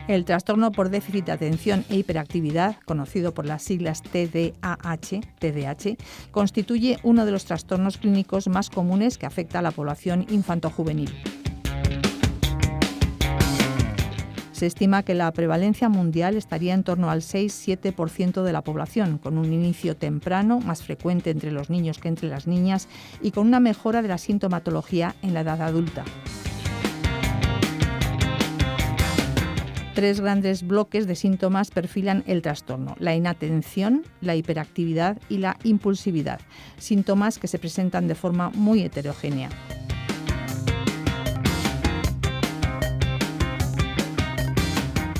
El trastorno por déficit de atención e hiperactividad, conocido por las siglas TDAH, constituye uno de los trastornos clínicos más comunes que afecta a la población infantojuvenil. Se estima que la prevalencia mundial estaría en torno al 6-7% de la población, con un inicio temprano, más frecuente entre los niños que entre las niñas, y con una mejora de la sintomatología en la edad adulta. Tres grandes bloques de síntomas perfilan el trastorno: la inatención, la hiperactividad y la impulsividad, síntomas que se presentan de forma muy heterogénea.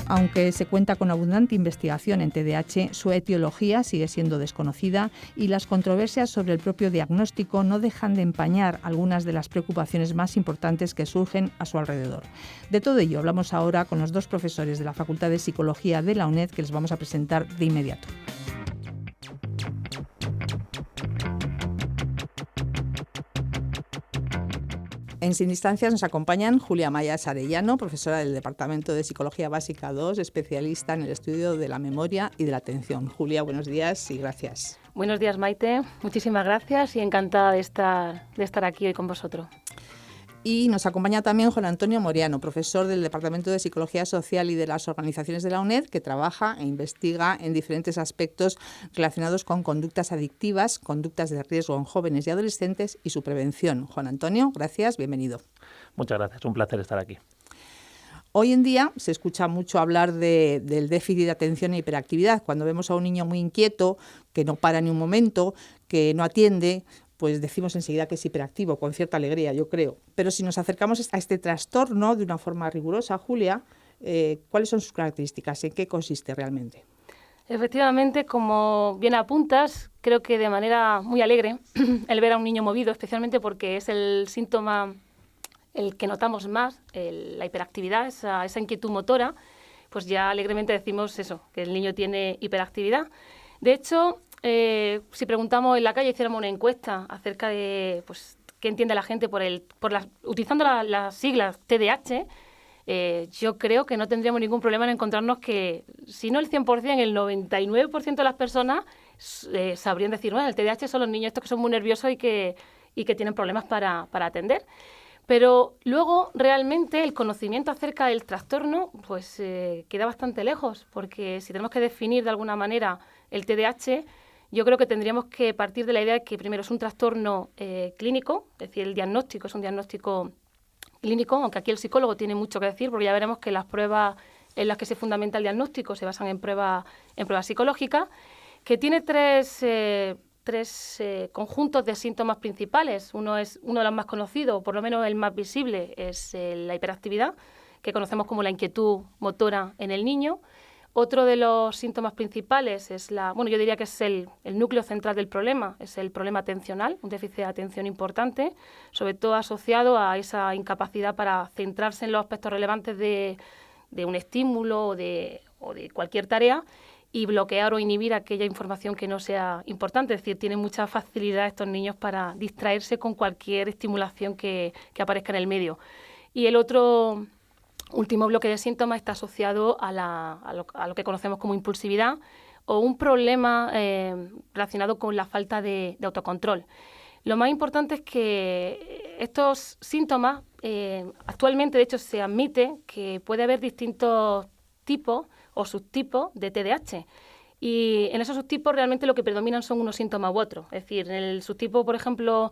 Aunque se cuenta con abundante investigación en TDAH, su etiología sigue siendo desconocida y las controversias sobre el propio diagnóstico no dejan de empañar algunas de las preocupaciones más importantes que surgen a su alrededor. De todo ello hablamos ahora con los dos profesores de la Facultad de Psicología de la UNED, que les vamos a presentar de inmediato. En Sin Distancias nos acompañan Julia Mayas Arellano, profesora del Departamento de Psicología Básica 2, especialista en el estudio de la memoria y de la atención. Julia, buenos días y gracias. Buenos días, Maite. Muchísimas gracias y encantada de estar aquí hoy con vosotros. Y nos acompaña también Juan Antonio Moriano, profesor del Departamento de Psicología Social y de las Organizaciones de la UNED, que trabaja e investiga en diferentes aspectos relacionados con conductas adictivas, conductas de riesgo en jóvenes y adolescentes y su prevención. Juan Antonio, gracias, bienvenido. Muchas gracias, un placer estar aquí. Hoy en día se escucha mucho hablar del déficit de atención e hiperactividad. Cuando vemos a un niño muy inquieto, que no para ni un momento, que no atiende, pues decimos enseguida que es hiperactivo, con cierta alegría, yo creo. Pero si nos acercamos a este trastorno de una forma rigurosa, Julia, ¿cuáles son sus características? ¿En qué consiste realmente? Efectivamente, como bien apuntas, creo que de manera muy alegre el ver a un niño movido, especialmente porque es el síntoma el que notamos más, la hiperactividad, esa inquietud motora, pues ya alegremente decimos eso, que el niño tiene hiperactividad. De hecho, si preguntamos en la calle, hiciéramos una encuesta acerca de pues, qué entiende la gente utilizando las siglas TDAH, yo creo que no tendríamos ningún problema en encontrarnos que, si no el 100%, el 99% de las personas sabrían decir, bueno, el TDAH son los niños estos que son muy nerviosos y que tienen problemas para atender. Pero luego, realmente, el conocimiento acerca del trastorno pues queda bastante lejos, porque si tenemos que definir de alguna manera el TDAH, yo creo que tendríamos que partir de la idea de que primero es un trastorno clínico, es decir, el diagnóstico es un diagnóstico clínico, aunque aquí el psicólogo tiene mucho que decir, porque ya veremos que las pruebas en las que se fundamenta el diagnóstico se basan en pruebas psicológicas, que tiene tres conjuntos de síntomas principales. Uno es uno de los más conocidos, por lo menos el más visible, es la hiperactividad, que conocemos como la inquietud motora en el niño. Otro de los síntomas principales es yo diría que es el núcleo central del problema, es el problema atencional, un déficit de atención importante, sobre todo asociado a esa incapacidad para centrarse en los aspectos relevantes de un estímulo o de cualquier tarea y bloquear o inhibir aquella información que no sea importante. Es decir, tienen mucha facilidad estos niños para distraerse con cualquier estimulación que aparezca en el medio. Y el otro último bloque de síntomas está asociado a lo que conocemos como impulsividad o un problema relacionado con la falta de autocontrol. Lo más importante es que estos síntomas, actualmente de hecho se admite que puede haber distintos tipos o subtipos de TDAH. Y en esos subtipos realmente lo que predominan son unos síntomas u otros. Es decir, en el subtipo, por ejemplo,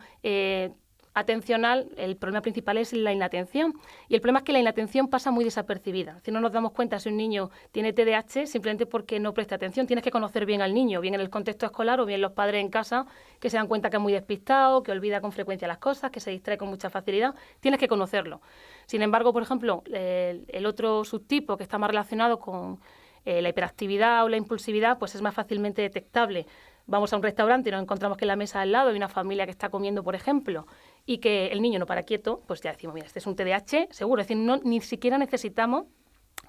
atencional, el problema principal es la inatención. Y el problema es que la inatención pasa muy desapercibida. Si no nos damos cuenta si un niño tiene TDAH simplemente porque no presta atención. Tienes que conocer bien al niño, bien en el contexto escolar o bien los padres en casa, que se dan cuenta que es muy despistado, que olvida con frecuencia las cosas, que se distrae con mucha facilidad. Tienes que conocerlo. Sin embargo, por ejemplo, el otro subtipo que está más relacionado con la hiperactividad o la impulsividad, pues es más fácilmente detectable. Vamos a un restaurante y nos encontramos que en la mesa al lado hay una familia que está comiendo, por ejemplo, y que el niño no para quieto, pues ya decimos, mira, este es un TDAH, seguro. Es decir, ni siquiera necesitamos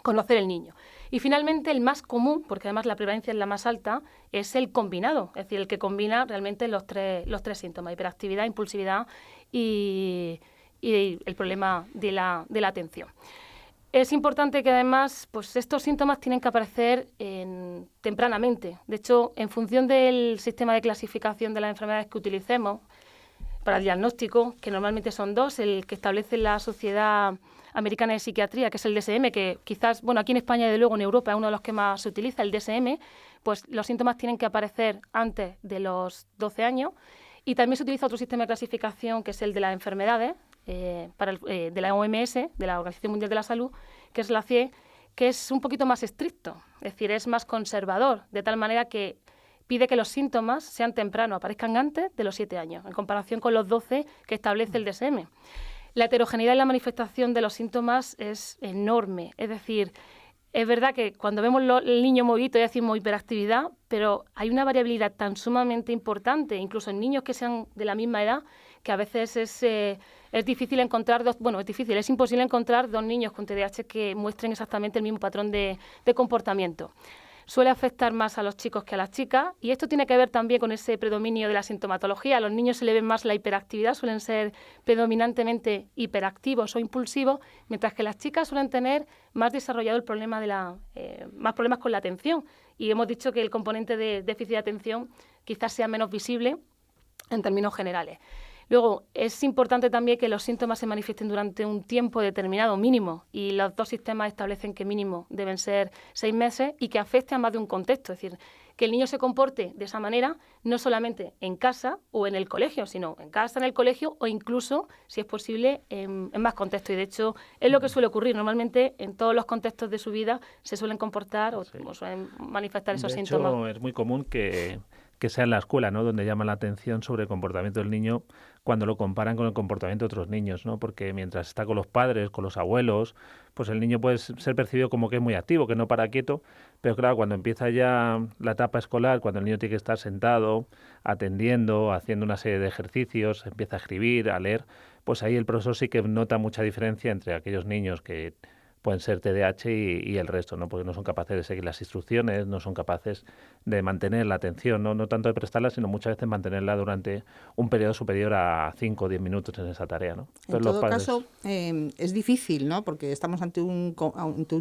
conocer el niño. Y finalmente, el más común, porque además la prevalencia es la más alta, es el combinado, es decir, el que combina realmente los tres síntomas, hiperactividad, impulsividad y el problema de la atención. Es importante que además pues estos síntomas tienen que aparecer tempranamente. De hecho, en función del sistema de clasificación de las enfermedades que utilicemos para el diagnóstico, que normalmente son dos, el que establece la Sociedad Americana de Psiquiatría, que es el DSM, que quizás, bueno, aquí en España y de luego en Europa es uno de los que más se utiliza, el DSM, pues los síntomas tienen que aparecer antes de los 12 años. Y también se utiliza otro sistema de clasificación, que es el de las enfermedades, de la OMS, de la Organización Mundial de la Salud, que es la CIE, que es un poquito más estricto, es decir, es más conservador, de tal manera que pide que los síntomas sean tempranos, aparezcan antes de los 7 años, en comparación con los 12 que establece el DSM. La heterogeneidad en la manifestación de los síntomas es enorme, es decir, es verdad que cuando vemos el niño movidito ya decimos hiperactividad, pero hay una variabilidad tan sumamente importante, incluso en niños que sean de la misma edad, que a veces es difícil encontrar es imposible encontrar dos niños con TDAH que muestren exactamente el mismo patrón de comportamiento. Suele afectar más a los chicos que a las chicas y esto tiene que ver también con ese predominio de la sintomatología. A los niños se le ve más la hiperactividad, suelen ser predominantemente hiperactivos o impulsivos, mientras que las chicas suelen tener más desarrollado el problema más problemas con la atención. Y hemos dicho que el componente de déficit de atención quizás sea menos visible en términos generales. Luego, es importante también que los síntomas se manifiesten durante un tiempo determinado, mínimo, y los dos sistemas establecen que mínimo deben ser 6 meses y que afecte a más de un contexto. Es decir, que el niño se comporte de esa manera no solamente en casa o en el colegio, sino en casa, en el colegio o incluso, si es posible, en más contextos. Y de hecho, es lo que suele ocurrir. Normalmente, en todos los contextos de su vida se suelen comportar o suelen manifestar esos síntomas. De hecho, es muy común que sea en la escuela, ¿no?, donde llama la atención sobre el comportamiento del niño cuando lo comparan con el comportamiento de otros niños, ¿no? Porque mientras está con los padres, con los abuelos, pues el niño puede ser percibido como que es muy activo, que no para quieto, pero claro, cuando empieza ya la etapa escolar, cuando el niño tiene que estar sentado, atendiendo, haciendo una serie de ejercicios, empieza a escribir, a leer, pues ahí el profesor sí que nota mucha diferencia entre aquellos niños que pueden ser TDAH y el resto, ¿no? Porque no son capaces de seguir las instrucciones, no son capaces de mantener la atención, no tanto de prestarla, sino muchas veces mantenerla durante un periodo superior a 5 o 10 minutos en esa tarea, ¿no? Entonces, en todo caso, es difícil, ¿no? Porque estamos ante un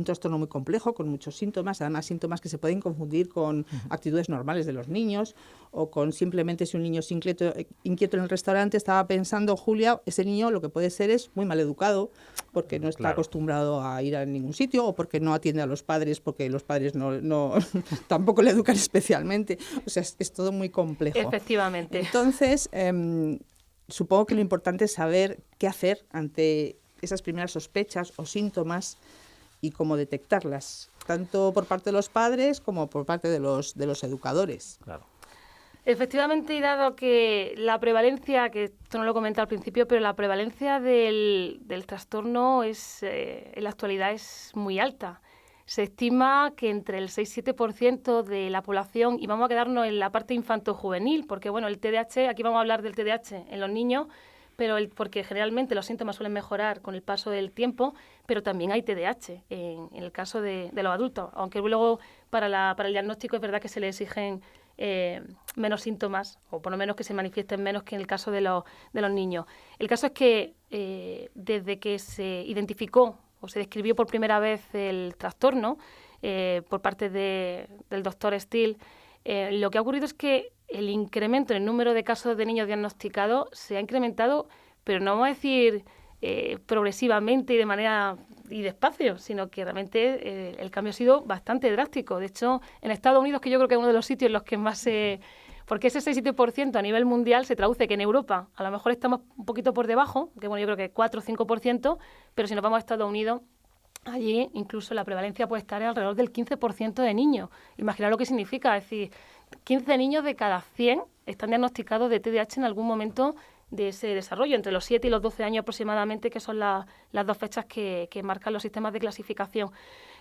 trastorno muy complejo, con muchos síntomas, además síntomas que se pueden confundir con actitudes normales de los niños o con simplemente si un niño es inquieto en el restaurante. Estaba pensando, Julia, ese niño lo que puede ser es muy mal educado porque no está acostumbrado a ir a ningún sitio o porque no atiende a los padres porque los padres no tampoco le educan especialmente. O sea, es todo muy complejo. Efectivamente. Entonces, supongo que lo importante es saber qué hacer ante esas primeras sospechas o síntomas y cómo detectarlas, tanto por parte de los padres como por parte de los educadores. Claro. Efectivamente, y dado que la prevalencia, que esto no lo comenté al principio, pero la prevalencia del trastorno en la actualidad es muy alta. Se estima que entre el 6 y 7% de la población, y vamos a quedarnos en la parte infanto-juvenil, porque bueno, el TDAH, aquí vamos a hablar del TDAH en los niños, pero porque generalmente los síntomas suelen mejorar con el paso del tiempo, pero también hay TDAH en el caso de los adultos, aunque luego para el diagnóstico es verdad que se le exigen menos síntomas, o por lo menos que se manifiesten menos que en el caso de los niños. El caso es que desde que se identificó o se describió por primera vez el trastorno por parte del doctor Steele, lo que ha ocurrido es que el incremento en el número de casos de niños diagnosticados se ha incrementado, pero no vamos a decir progresivamente y de manera y despacio, sino que realmente el cambio ha sido bastante drástico. De hecho, en Estados Unidos, que yo creo que es uno de los sitios en los que más porque ese 6-7% a nivel mundial se traduce que en Europa a lo mejor estamos un poquito por debajo, que bueno, yo creo que 4 o 5%, pero si nos vamos a Estados Unidos, allí incluso la prevalencia puede estar alrededor del 15% de niños. Imaginaos lo que significa, es decir, 15 niños de cada 100 están diagnosticados de TDAH en algún momento de ese desarrollo, entre los 7 y los 12 años aproximadamente, que son las dos fechas que marcan los sistemas de clasificación.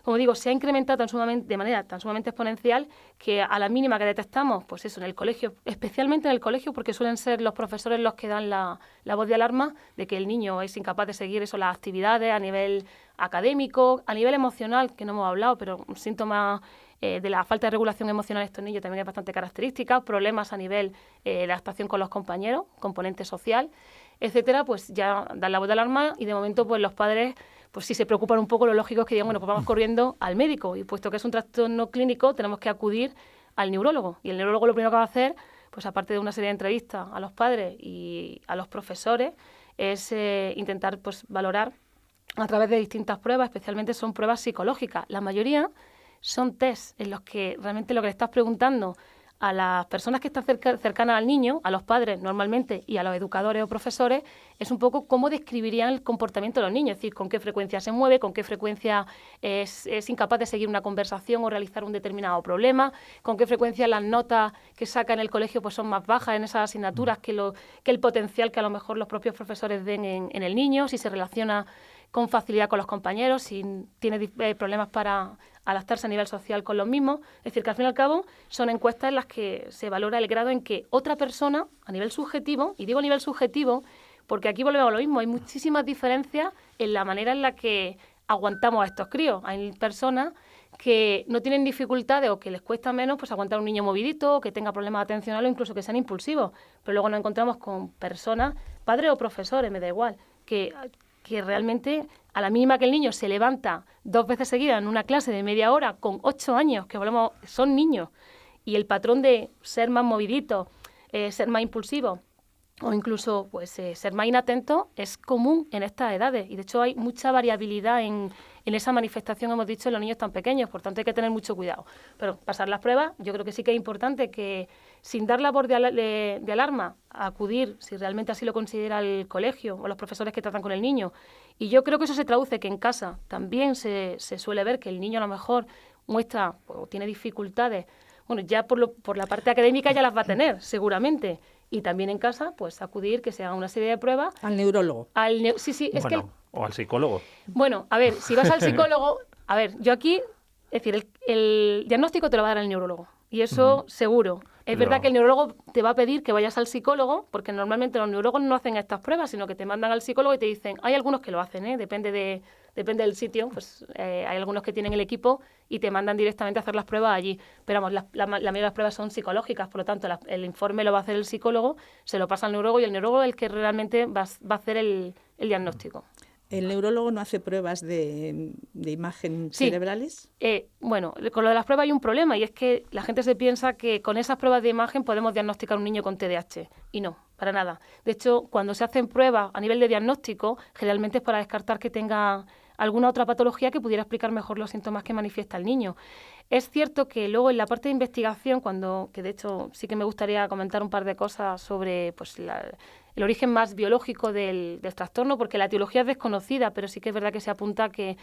Como digo, se ha incrementado de manera tan sumamente exponencial que a la mínima que detectamos, pues eso, en el colegio, especialmente en el colegio, porque suelen ser los profesores los que dan la voz de alarma de que el niño es incapaz de seguir las actividades a nivel académico, a nivel emocional, que no hemos hablado, pero un síntoma de la falta de regulación emocional de estos niños también es bastante característica, problemas a nivel de adaptación con los compañeros, componente social, etcétera, pues ya dan la voz de alarma y de momento pues los padres pues si se preocupan un poco, lo lógico es que digan, bueno, pues vamos corriendo al médico. Y puesto que es un trastorno clínico, tenemos que acudir al neurólogo. Y el neurólogo lo primero que va a hacer, pues aparte de una serie de entrevistas a los padres y a los profesores, es intentar pues valorar a través de distintas pruebas, especialmente son pruebas psicológicas. La mayoría son test en los que realmente lo que le estás preguntando a las personas que están cercanas al niño, a los padres normalmente y a los educadores o profesores, es un poco cómo describirían el comportamiento de los niños, es decir, con qué frecuencia se mueve, con qué frecuencia es incapaz de seguir una conversación o realizar un determinado problema, con qué frecuencia las notas que saca en el colegio pues son más bajas en esas asignaturas que el potencial que a lo mejor los propios profesores ven en el niño, si se relaciona con facilidad con los compañeros, si tiene problemas para adaptarse a nivel social con los mismos. Es decir, que al fin y al cabo son encuestas en las que se valora el grado en que otra persona, a nivel subjetivo, y digo a nivel subjetivo porque aquí volvemos a lo mismo, hay muchísimas diferencias en la manera en la que aguantamos a estos críos. Hay personas que no tienen dificultades o que les cuesta menos pues aguantar a un niño movidito, o que tenga problemas atencionales o incluso que sean impulsivos. Pero luego nos encontramos con personas, padres o profesores, me da igual, que realmente a la mínima que el niño se levanta 2 veces seguidas en una clase de media hora con 8 años, que volvemos, son niños, y el patrón de ser más movidito, ser más impulsivo o incluso pues ser más inatento es común en estas edades. Y de hecho hay mucha variabilidad en esa manifestación, hemos dicho, en los niños tan pequeños. Por tanto hay que tener mucho cuidado. Pero pasar las pruebas, yo creo que sí que es importante que sin dar labor de alarma, acudir, si realmente así lo considera el colegio o los profesores que tratan con el niño. Y yo creo que eso se traduce que en casa también se suele ver que el niño a lo mejor muestra o tiene dificultades. Bueno, ya por la parte académica ya las va a tener, seguramente. Y también en casa, pues acudir, que se haga una serie de pruebas. Al neurólogo. Sí, es bueno, o al psicólogo. Bueno, a ver, si vas al psicólogo, a ver, yo aquí, es decir, el diagnóstico te lo va a dar el neurólogo. Y eso seguro. Es verdad que el neurólogo te va a pedir que vayas al psicólogo, porque normalmente los neurólogos no hacen estas pruebas, sino que te mandan al psicólogo y te dicen, hay algunos que lo hacen, depende del sitio, pues hay algunos que tienen el equipo y te mandan directamente a hacer las pruebas allí. Pero vamos, la mayoría de las pruebas son psicológicas, por lo tanto el informe lo va a hacer el psicólogo, se lo pasa al neurólogo y el neurólogo es el que realmente va a hacer el diagnóstico. ¿El neurólogo no hace pruebas de imagen cerebrales? Bueno, con lo de las pruebas hay un problema y es que la gente se piensa que con esas pruebas de imagen podemos diagnosticar a un niño con TDAH y no, para nada. De hecho, cuando se hacen pruebas a nivel de diagnóstico, generalmente es para descartar que tenga alguna otra patología que pudiera explicar mejor los síntomas que manifiesta el niño. Es cierto que luego en la parte de investigación, que de hecho sí que me gustaría comentar un par de cosas sobre pues el origen más biológico del trastorno, porque la etiología es desconocida, pero sí que es verdad que se apunta que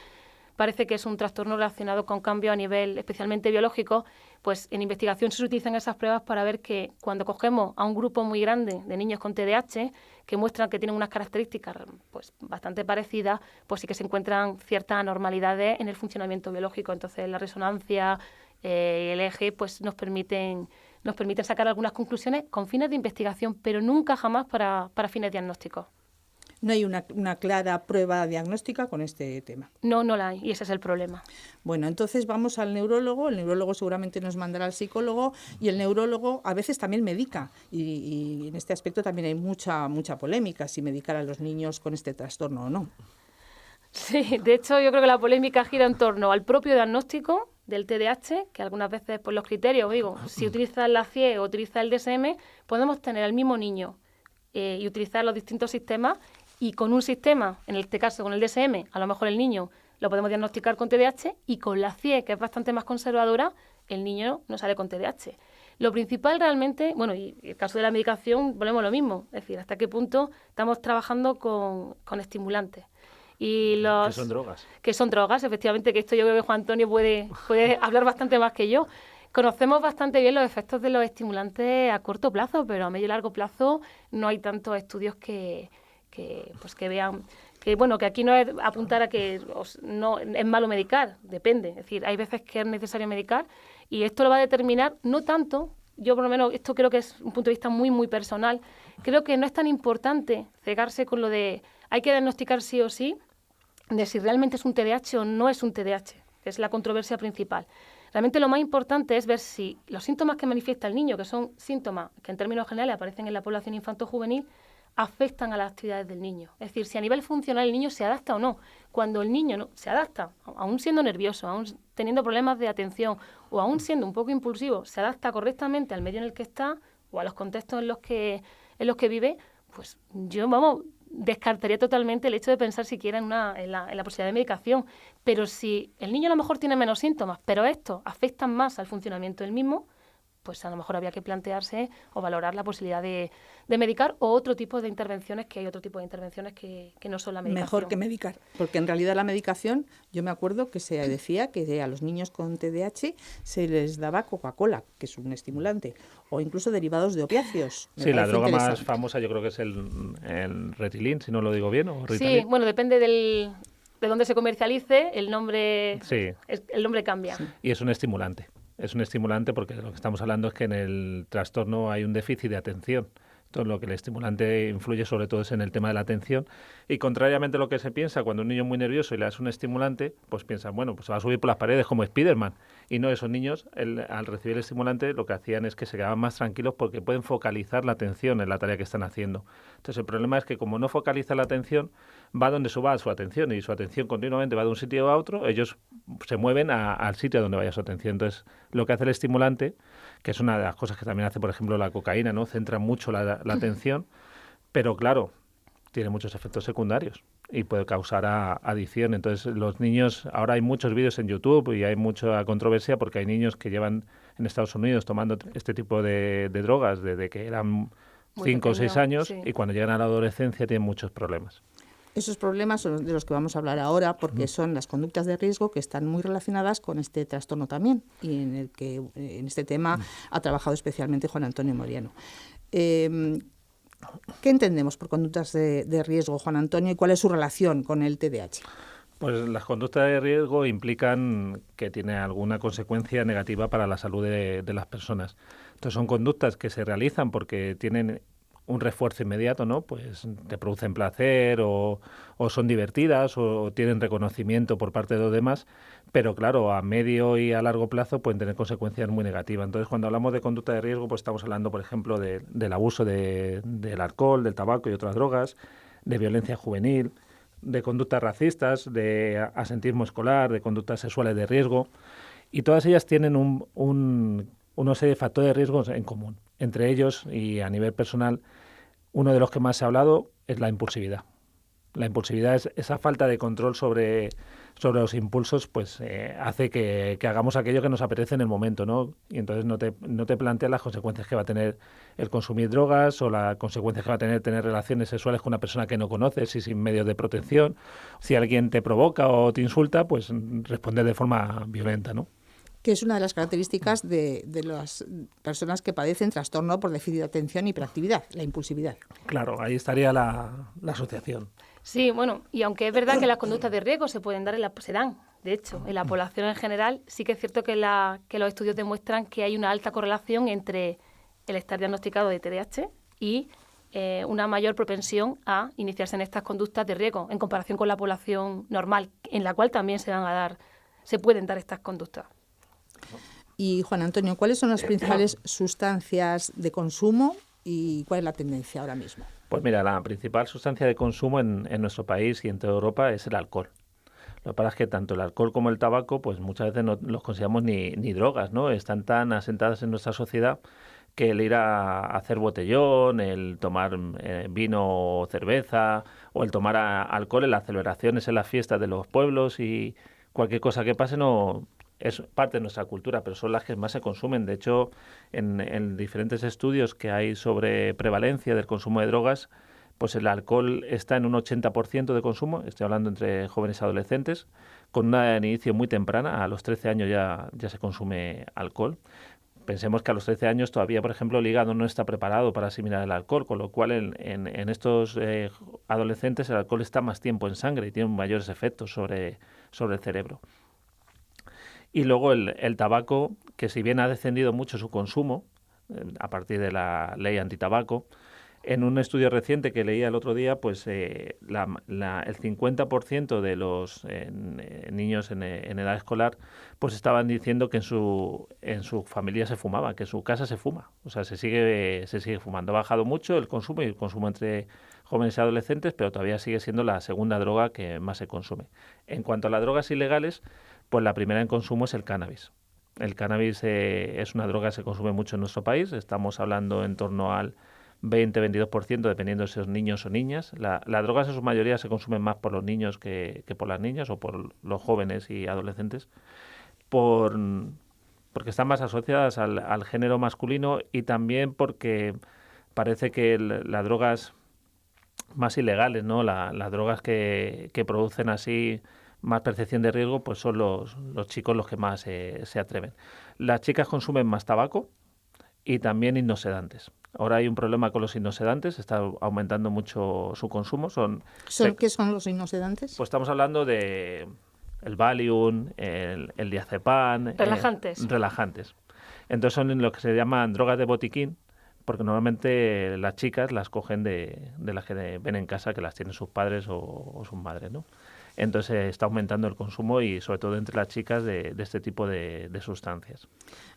parece que es un trastorno relacionado con cambios a nivel especialmente biológico, pues en investigación se utilizan esas pruebas para ver que cuando cogemos a un grupo muy grande de niños con TDAH, que muestran que tienen unas características pues bastante parecidas, pues sí que se encuentran ciertas anormalidades en el funcionamiento biológico. Entonces la resonancia y el EEG pues nos permiten sacar algunas conclusiones con fines de investigación, pero nunca jamás para fines diagnósticos. No hay una clara prueba diagnóstica con este tema. No la hay, y ese es el problema. Bueno, entonces vamos al neurólogo, el neurólogo seguramente nos mandará al psicólogo y el neurólogo a veces también medica y en este aspecto también hay mucha polémica si medicar a los niños con este trastorno o no. Sí, de hecho yo creo que la polémica gira en torno al propio diagnóstico del TDAH, que algunas veces pues los criterios, si utilizas la CIE o utilizas el DSM, podemos tener al mismo niño y utilizar los distintos sistemas. Y con un sistema, en este caso con el DSM, a lo mejor el niño lo podemos diagnosticar con TDAH y con la CIE, que es bastante más conservadora, el niño no sale con TDAH. Lo principal realmente, bueno, y en el caso de la medicación volvemos a lo mismo, es decir, hasta qué punto estamos trabajando con estimulantes. Y que son drogas. Que son drogas, efectivamente, que esto yo creo que Juan Antonio puede hablar bastante más que yo. Conocemos bastante bien los efectos de los estimulantes a corto plazo, pero a medio y largo plazo no hay tantos estudios que vean que aquí no es apuntar a que no es malo medicar, depende, es decir, hay veces que es necesario medicar y esto lo va a determinar no tanto, yo por lo menos esto creo que es un punto de vista muy muy personal, creo que no es tan importante cegarse con lo de hay que diagnosticar sí o sí de si realmente es un TDAH o no es un TDAH, que es la controversia principal. Realmente lo más importante es ver si los síntomas que manifiesta el niño, que son síntomas que en términos generales aparecen en la población infanto-juvenil, afectan a las actividades del niño. Es decir, si a nivel funcional el niño se adapta o no. Cuando el niño no se adapta, aún siendo nervioso, aún teniendo problemas de atención o aún siendo un poco impulsivo, se adapta correctamente al medio en el que está o a los contextos en los que vive, pues yo, descartaría totalmente el hecho de pensar siquiera en la posibilidad de medicación. Pero si el niño a lo mejor tiene menos síntomas, pero estos afectan más al funcionamiento del mismo, pues a lo mejor habría que plantearse o valorar la posibilidad de medicar o otro tipo de intervenciones, que hay otro tipo de intervenciones que no son la medicación. Mejor que medicar, porque en realidad la medicación, yo me acuerdo que se decía que a los niños con TDAH se les daba Coca-Cola, que es un estimulante, o incluso derivados de opiáceos. Sí, la droga más famosa yo creo que es el Ritalin, si no lo digo bien, o Ritalin. Sí, bueno, depende de dónde se comercialice, el nombre, sí. El nombre cambia. Sí. Y es un estimulante. Es un estimulante porque lo que estamos hablando es que en el trastorno hay un déficit de atención. Entonces, lo que el estimulante influye sobre todo es en el tema de la atención. Y contrariamente a lo que se piensa, cuando un niño es muy nervioso y le das un estimulante, pues piensan, bueno, pues se va a subir por las paredes como Spiderman. Y no, esos niños, al recibir el estimulante, lo que hacían es que se quedaban más tranquilos porque pueden focalizar la atención en la tarea que están haciendo. Entonces, el problema es que como no focaliza la atención, va donde va su atención y su atención continuamente va de un sitio a otro, ellos se mueven al sitio donde vaya su atención. Entonces, lo que hace el estimulante, que es una de las cosas que también hace, por ejemplo, la cocaína, ¿no? Centra mucho la atención, pero claro, tiene muchos efectos secundarios y puede causar adicción. Entonces, los niños, ahora hay muchos vídeos en YouTube y hay mucha controversia porque hay niños que llevan en Estados Unidos tomando este tipo de drogas desde que eran 5 o 6 años, sí. Y cuando llegan a la adolescencia tienen muchos problemas. Esos problemas son de los que vamos a hablar ahora porque son las conductas de riesgo que están muy relacionadas con este trastorno también y en el que en este tema ha trabajado especialmente Juan Antonio Moriano. ¿Qué entendemos por conductas de riesgo, Juan Antonio, y cuál es su relación con el TDAH? Pues las conductas de riesgo implican que tiene alguna consecuencia negativa para la salud de las personas. Entonces son conductas que se realizan porque tienen un refuerzo inmediato, ¿no? Pues te producen placer o son divertidas o tienen reconocimiento por parte de los demás, pero claro, a medio y a largo plazo pueden tener consecuencias muy negativas. Entonces, cuando hablamos de conducta de riesgo, pues estamos hablando, por ejemplo, del abuso del alcohol, del tabaco y otras drogas, de violencia juvenil, de conductas racistas, de asentismo escolar, de conductas sexuales de riesgo, y todas ellas tienen una serie de factores de riesgos en común. Entre ellos, y a nivel personal, uno de los que más se ha hablado es la impulsividad. La impulsividad es esa falta de control sobre los impulsos, pues hace que hagamos aquello que nos apetece en el momento, ¿no? Y entonces no te planteas las consecuencias que va a tener el consumir drogas o las consecuencias que va a tener relaciones sexuales con una persona que no conoces y sin medios de protección. Si alguien te provoca o te insulta, pues responder de forma violenta, ¿no? Que es una de las características de las personas que padecen trastorno por déficit de atención y hiperactividad, la impulsividad. Claro, ahí estaría la asociación. Sí, bueno, y aunque es verdad que las conductas de riesgo se dan, de hecho, en la población en general, sí que es cierto que los estudios demuestran que hay una alta correlación entre el estar diagnosticado de TDAH y una mayor propensión a iniciarse en estas conductas de riesgo en comparación con la población normal, en la cual también se pueden dar estas conductas. Y Juan Antonio, ¿cuáles son las principales sustancias de consumo y cuál es la tendencia ahora mismo? Pues mira, la principal sustancia de consumo en nuestro país y en toda Europa es el alcohol. Lo que pasa es que tanto el alcohol como el tabaco, pues muchas veces no los consideramos ni drogas, ¿no? Están tan asentadas en nuestra sociedad que el ir a hacer botellón, el tomar vino o cerveza, o el tomar alcohol en las celebraciones, en las fiestas de los pueblos y cualquier cosa que pase no es parte de nuestra cultura, pero son las que más se consumen. De hecho, en diferentes estudios que hay sobre prevalencia del consumo de drogas, pues el alcohol está en un 80% de consumo, estoy hablando entre jóvenes y adolescentes, con una inicio muy temprana, a los 13 años ya se consume alcohol. Pensemos que a los 13 años todavía, por ejemplo, el hígado no está preparado para asimilar el alcohol, con lo cual en estos adolescentes el alcohol está más tiempo en sangre y tiene mayores efectos sobre el cerebro. Y luego el tabaco, que si bien ha descendido mucho su consumo, a partir de la ley antitabaco, En un estudio reciente que leía el otro día, pues el 50% de los niños en edad escolar pues estaban diciendo que en su familia se fumaba, que en su casa se fuma. O sea, se sigue fumando. Ha bajado mucho el consumo, y el consumo entre jóvenes y adolescentes, pero todavía sigue siendo la segunda droga que más se consume. En cuanto a las drogas ilegales, pues la primera en consumo es el cannabis. El cannabis es una droga que se consume mucho en nuestro país. Estamos hablando en torno al 20-22%, dependiendo de si son niños o niñas. Las drogas en su mayoría se consumen más por los niños que por las niñas, o por los jóvenes y adolescentes, porque están más asociadas al género masculino, y también porque parece que las drogas más ilegales, ¿no? Las drogas que producen así más percepción de riesgo, pues son los chicos los que más se atreven. Las chicas consumen más tabaco y también hipnosedantes. Ahora hay un problema con los hipnosedantes, está aumentando mucho su consumo. ¿Qué son los hipnosedantes? Pues estamos hablando de el Valium, el diazepam. Relajantes. Entonces son lo que se llaman drogas de botiquín, porque normalmente las chicas las cogen de las que ven en casa, que las tienen sus padres o sus madres, ¿no? Entonces está aumentando el consumo, y sobre todo entre las chicas, de este tipo de sustancias.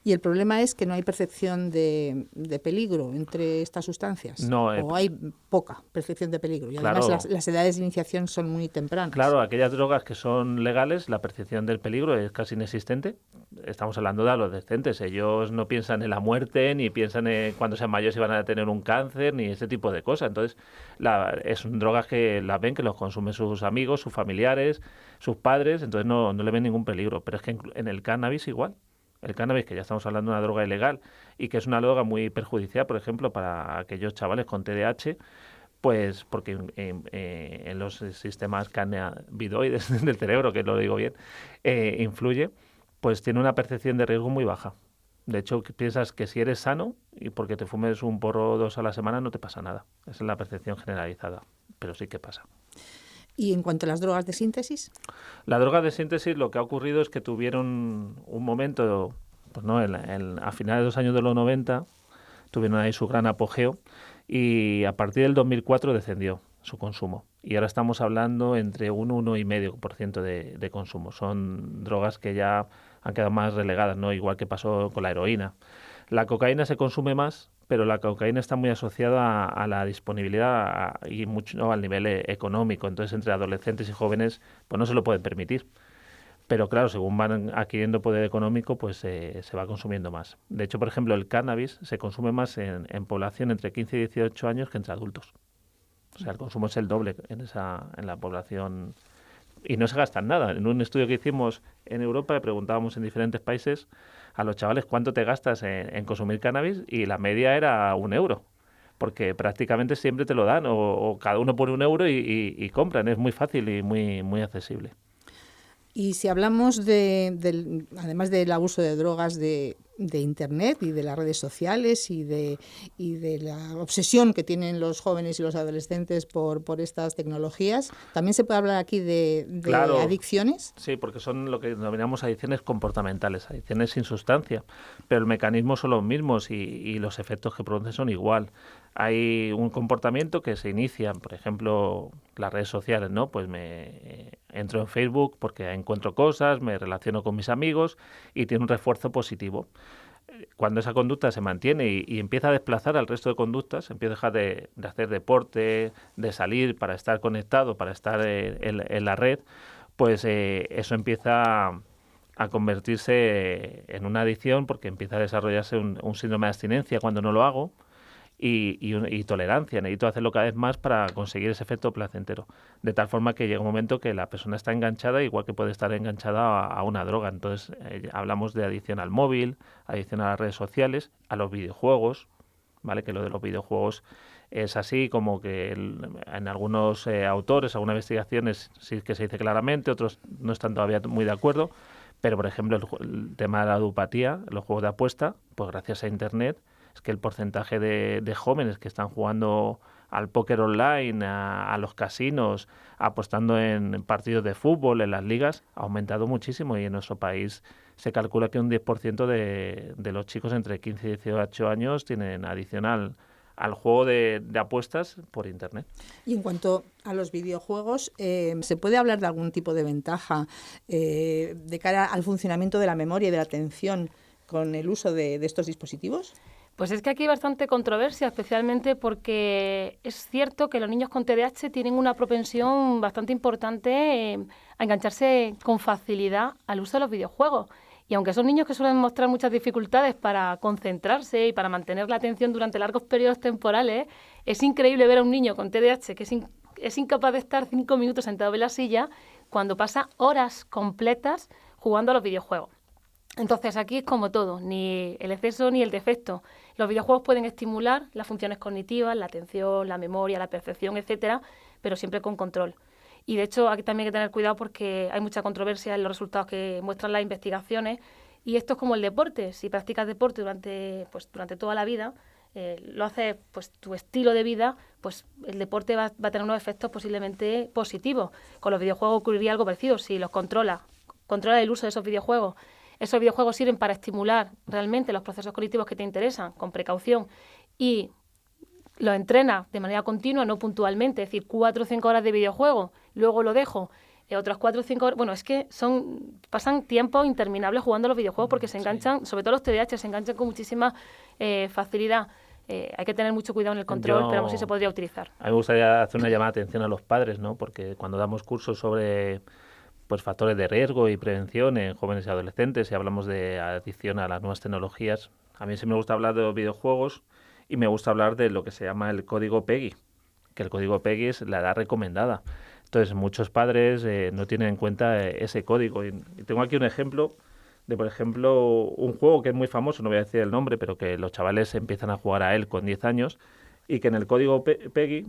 ¿Y el problema es que no hay percepción de peligro entre estas sustancias? No. ¿O hay poca percepción de peligro? Y claro, además las edades de iniciación son muy tempranas. Claro, aquellas drogas que son legales, la percepción del peligro es casi inexistente. Estamos hablando de adolescentes. Ellos no piensan en la muerte, ni piensan en cuando sean mayores si van a tener un cáncer, ni ese tipo de cosas. Entonces, son drogas que las ven, que los consumen sus amigos, sus familiares, sus padres, entonces no le ven ningún peligro. Pero es que en el cannabis igual. El cannabis, que ya estamos hablando de una droga ilegal y que es una droga muy perjudicial, por ejemplo, para aquellos chavales con TDAH, pues porque en los sistemas cannabinoides del cerebro, que lo digo bien, influye, pues tiene una percepción de riesgo muy baja. De hecho, piensas que si eres sano y porque te fumes un porro o 2 a la semana no te pasa nada. Esa es la percepción generalizada, pero sí que pasa. ¿Y en cuanto a las drogas de síntesis? La droga de síntesis, lo que ha ocurrido es que tuvieron un momento, pues no, a finales de los años de los 90, tuvieron ahí su gran apogeo, y a partir del 2004 descendió su consumo. Y ahora estamos hablando entre un 1,5% de consumo. Son drogas que ya han quedado más relegadas, ¿no? Igual que pasó con la heroína. La cocaína se consume más, pero la cocaína está muy asociada a la disponibilidad y mucho al nivel económico. Entonces, entre adolescentes y jóvenes, pues no se lo pueden permitir. Pero claro, según van adquiriendo poder económico, pues se va consumiendo más. De hecho, por ejemplo, el cannabis se consume más en población entre 15 y 18 años que entre adultos. O sea, el consumo es el doble en la población, y no se gastan nada. En un estudio que hicimos en Europa, le preguntábamos en diferentes países a los chavales cuánto te gastas en consumir cannabis, y la media era 1 euro. Porque prácticamente siempre te lo dan, o cada uno pone 1 euro y compran. Es muy fácil y muy accesible. Y si hablamos además del abuso de drogas de Internet y de las redes sociales y de la obsesión que tienen los jóvenes y los adolescentes por estas tecnologías, ¿también se puede hablar aquí de Claro, adicciones? Sí, porque son lo que denominamos adicciones comportamentales, adicciones sin sustancia, pero el mecanismo son los mismos y los efectos que producen son igual. Hay un comportamiento que se inicia, por ejemplo, las redes sociales, ¿no? Pues entro en Facebook porque encuentro cosas, me relaciono con mis amigos y tiene un refuerzo positivo. Cuando esa conducta se mantiene y empieza a desplazar al resto de conductas, empieza a dejar de hacer deporte, de salir para estar conectado, para estar en la red, pues eso empieza a convertirse en una adicción, porque empieza a desarrollarse un síndrome de abstinencia cuando no lo hago, y tolerancia. Necesito hacerlo cada vez más para conseguir ese efecto placentero. De tal forma que llega un momento que la persona está enganchada, igual que puede estar enganchada a una droga. Entonces, hablamos de adicción al móvil, adicción a las redes sociales, a los videojuegos, ¿vale? Que lo de los videojuegos es así, como que en algunos autores, algunas investigaciones sí que se dice claramente, otros no están todavía muy de acuerdo. Pero, por ejemplo, el tema de la ludopatía, los juegos de apuesta, pues gracias a Internet, es que el porcentaje de jóvenes que están jugando al póker online, a los casinos, apostando en partidos de fútbol, en las ligas, ha aumentado muchísimo, y en nuestro país se calcula que un 10% de los chicos entre 15 y 18 años tienen adicción al al juego de apuestas por Internet. Y en cuanto a los videojuegos, ¿se puede hablar de algún tipo de ventaja de cara al funcionamiento de la memoria y de la atención con el uso de estos dispositivos? Pues es que aquí hay bastante controversia, especialmente porque es cierto que los niños con TDAH tienen una propensión bastante importante a engancharse con facilidad al uso de los videojuegos. Y aunque son niños que suelen mostrar muchas dificultades para concentrarse y para mantener la atención durante largos periodos temporales, es increíble ver a un niño con TDAH que es incapaz de estar 5 minutos sentado en la silla cuando pasa horas completas jugando a los videojuegos. Entonces, aquí es como todo, ni el exceso ni el defecto. Los videojuegos pueden estimular las funciones cognitivas, la atención, la memoria, la percepción, etcétera, pero siempre con control. Y, de hecho, aquí también hay que tener cuidado porque hay mucha controversia en los resultados que muestran las investigaciones. Y esto es como el deporte. Si practicas deporte durante toda la vida, lo haces tu estilo de vida, pues el deporte va a tener unos efectos posiblemente positivos. Con los videojuegos ocurriría algo parecido. Si los controla el uso de esos videojuegos sirven para estimular realmente los procesos cognitivos que te interesan con precaución y los entrenas de manera continua, no puntualmente, es decir, 4 o 5 horas de videojuego, luego lo dejo, otras 4 o 5 horas, bueno, es que pasan tiempos interminables jugando a los videojuegos porque se enganchan, sobre todo los TDAH, se enganchan con muchísima facilidad. Hay que tener mucho cuidado en el control, pero aún sí se podría utilizar. A mí me gustaría hacer una llamada de atención a los padres, ¿no? Porque cuando damos cursos sobre factores de riesgo y prevención en jóvenes y adolescentes y hablamos de adicción a las nuevas tecnologías, a mí sí me gusta hablar de los videojuegos y me gusta hablar de lo que se llama el código PEGI, que el código PEGI es la edad recomendada. Entonces, muchos padres no tienen en cuenta ese código. Y tengo aquí un ejemplo de, por ejemplo, un juego que es muy famoso, no voy a decir el nombre, pero que los chavales empiezan a jugar a él con 10 años y que en el código PEGI,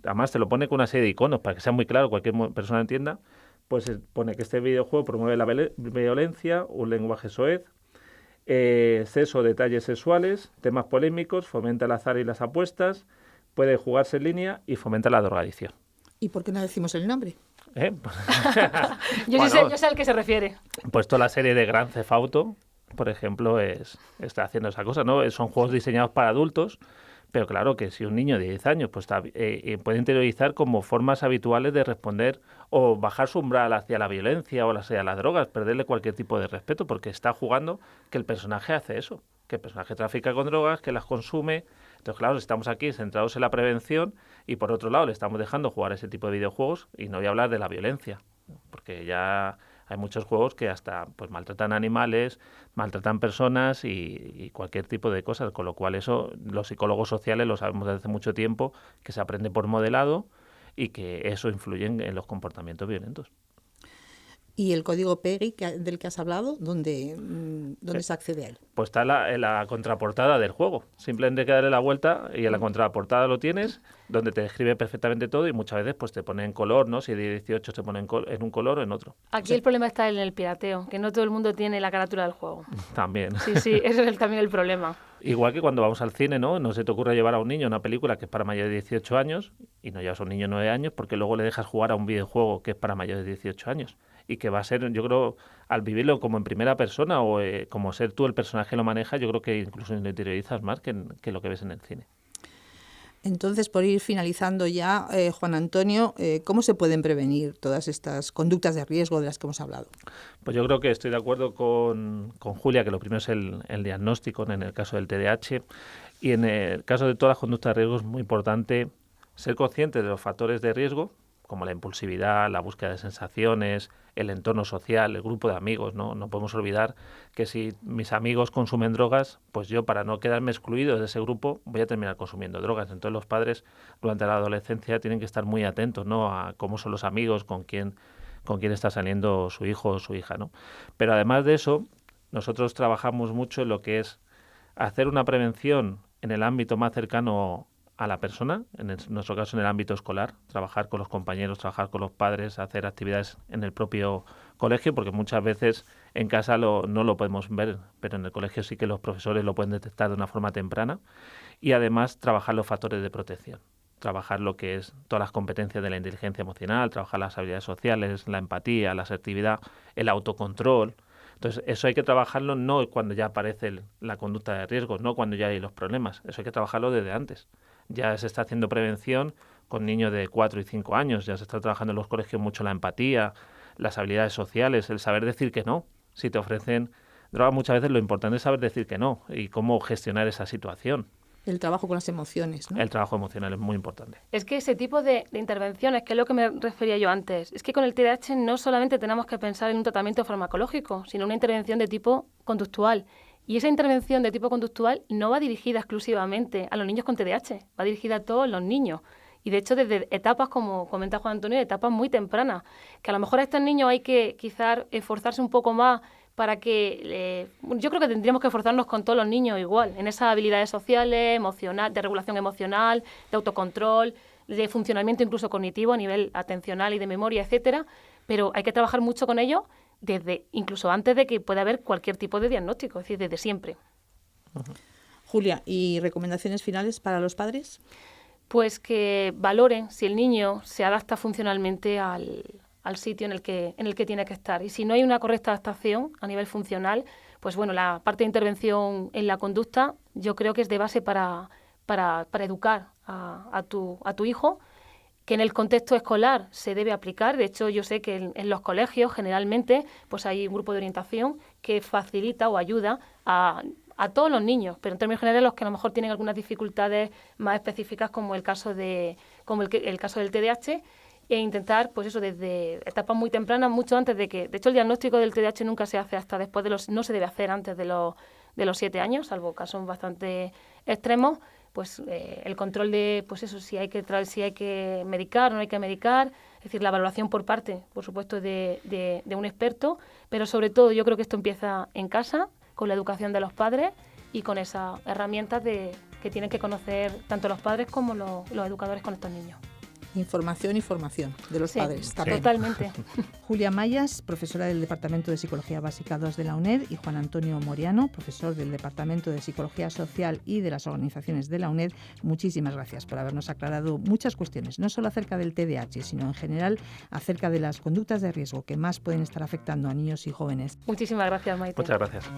además te lo pone con una serie de iconos para que sea muy claro, cualquier persona entienda, pues pone que este videojuego promueve la violencia, un lenguaje soez, exceso de detalles sexuales, temas polémicos, fomenta el azar y las apuestas, puede jugarse en línea y fomenta la drogadicción. ¿Y por qué no decimos el nombre? Yo sé al que se refiere. Pues toda la serie de Grand Theft Auto, por ejemplo, está haciendo esa cosa, ¿no? Son juegos diseñados para adultos, pero claro que si un niño de 10 años pues puede interiorizar como formas habituales de responder o bajar su umbral hacia la violencia o hacia las drogas, perderle cualquier tipo de respeto porque está jugando que el personaje hace eso, que el personaje trafica con drogas, que las consume. Entonces, claro, estamos aquí centrados en la prevención y por otro lado le estamos dejando jugar ese tipo de videojuegos y no voy a hablar de la violencia, porque ya hay muchos juegos que hasta pues maltratan animales, maltratan personas y cualquier tipo de cosas, con lo cual eso los psicólogos sociales lo sabemos desde hace mucho tiempo, que se aprende por modelado y que eso influye en los comportamientos violentos. ¿Y el código PEGI del que has hablado, dónde se accede a él? Pues está en la contraportada del juego. Simplemente hay que darle la vuelta y en la contraportada lo tienes, donde te describe perfectamente todo y muchas veces pues te pone en color, ¿no? Si de 18 te pone en un color o en otro. Aquí el problema está en el pirateo, que no todo el mundo tiene la carátula del juego. También. Sí, ese es también el problema. Igual que cuando vamos al cine, ¿no? No se te ocurre llevar a un niño a una película que es para mayores de 18 años y no llevas a un niño de 9 años porque luego le dejas jugar a un videojuego que es para mayores de 18 años. Y que va a ser, yo creo, al vivirlo como en primera persona o como ser tú el personaje que lo maneja, yo creo que incluso lo interiorizas más que lo que ves en el cine. Entonces, por ir finalizando ya, Juan Antonio, ¿cómo se pueden prevenir todas estas conductas de riesgo de las que hemos hablado? Pues yo creo que estoy de acuerdo con Julia, que lo primero es el diagnóstico en el caso del TDAH y en el caso de todas las conductas de riesgo es muy importante ser consciente de los factores de riesgo, como la impulsividad, la búsqueda de sensaciones, el entorno social, el grupo de amigos, ¿no? No podemos olvidar que si mis amigos consumen drogas, pues yo para no quedarme excluido de ese grupo voy a terminar consumiendo drogas. Entonces los padres durante la adolescencia tienen que estar muy atentos, ¿no? A cómo son los amigos, con quién está saliendo su hijo o su hija, ¿no? Pero además de eso, nosotros trabajamos mucho en lo que es hacer una prevención en el ámbito más cercano a la persona, nuestro caso en el ámbito escolar, trabajar con los compañeros, trabajar con los padres, hacer actividades en el propio colegio, porque muchas veces en casa no lo podemos ver, pero en el colegio sí que los profesores lo pueden detectar de una forma temprana y además trabajar los factores de protección, trabajar lo que es todas las competencias de la inteligencia emocional, trabajar las habilidades sociales, la empatía, la asertividad, el autocontrol. Entonces, eso hay que trabajarlo no cuando ya aparece la conducta de riesgo, no cuando ya hay los problemas, eso hay que trabajarlo desde antes. Ya se está haciendo prevención con niños de 4 y 5 años, ya se está trabajando en los colegios mucho la empatía, las habilidades sociales, el saber decir que no. Si te ofrecen droga, muchas veces lo importante es saber decir que no y cómo gestionar esa situación. El trabajo con las emociones, ¿no? El trabajo emocional es muy importante. Es que ese tipo de intervenciones, que es lo que me refería yo antes, es que con el TDAH no solamente tenemos que pensar en un tratamiento farmacológico, sino una intervención de tipo conductual. Y esa intervención de tipo conductual no va dirigida exclusivamente a los niños con TDAH, va dirigida a todos los niños. Y de hecho desde etapas, como comenta Juan Antonio, etapas muy tempranas, que a lo mejor a estos niños hay que quizás esforzarse un poco más para que, yo creo que tendríamos que esforzarnos con todos los niños igual, en esas habilidades sociales, emocional, de regulación emocional, de autocontrol, de funcionamiento incluso cognitivo a nivel atencional y de memoria, etcétera, pero hay que trabajar mucho con ellos incluso antes de que pueda haber cualquier tipo de diagnóstico, es decir, desde siempre. Julia, ¿y recomendaciones finales para los padres? Pues que valoren si el niño se adapta funcionalmente al sitio en el que tiene que estar. Y si no hay una correcta adaptación a nivel funcional, pues bueno, la parte de intervención en la conducta yo creo que es de base para educar a tu hijo, que en el contexto escolar se debe aplicar. De hecho, yo sé que en los colegios generalmente pues hay un grupo de orientación que facilita o ayuda a todos los niños, pero en términos generales los que a lo mejor tienen algunas dificultades más específicas, como el caso del TDAH, e intentar, pues eso, desde etapas muy tempranas, mucho antes de que... De hecho, el diagnóstico del TDAH nunca se hace hasta después no se debe hacer antes de los 7 años, salvo casos bastante extremos, pues el control de, pues eso, si hay que medicar o no hay que medicar, es decir, la valoración por parte, por supuesto, de un experto, pero sobre todo yo creo que esto empieza en casa, con la educación de los padres y con esas herramientas que tienen que conocer tanto los padres como los educadores con estos niños. Información y formación de los padres. También. Totalmente. Julia Mayas, profesora del Departamento de Psicología Básica 2 de la UNED, y Juan Antonio Moriano, profesor del Departamento de Psicología Social y de las Organizaciones de la UNED, muchísimas gracias por habernos aclarado muchas cuestiones, no solo acerca del TDAH, sino en general acerca de las conductas de riesgo que más pueden estar afectando a niños y jóvenes. Muchísimas gracias, Maite. Muchas gracias.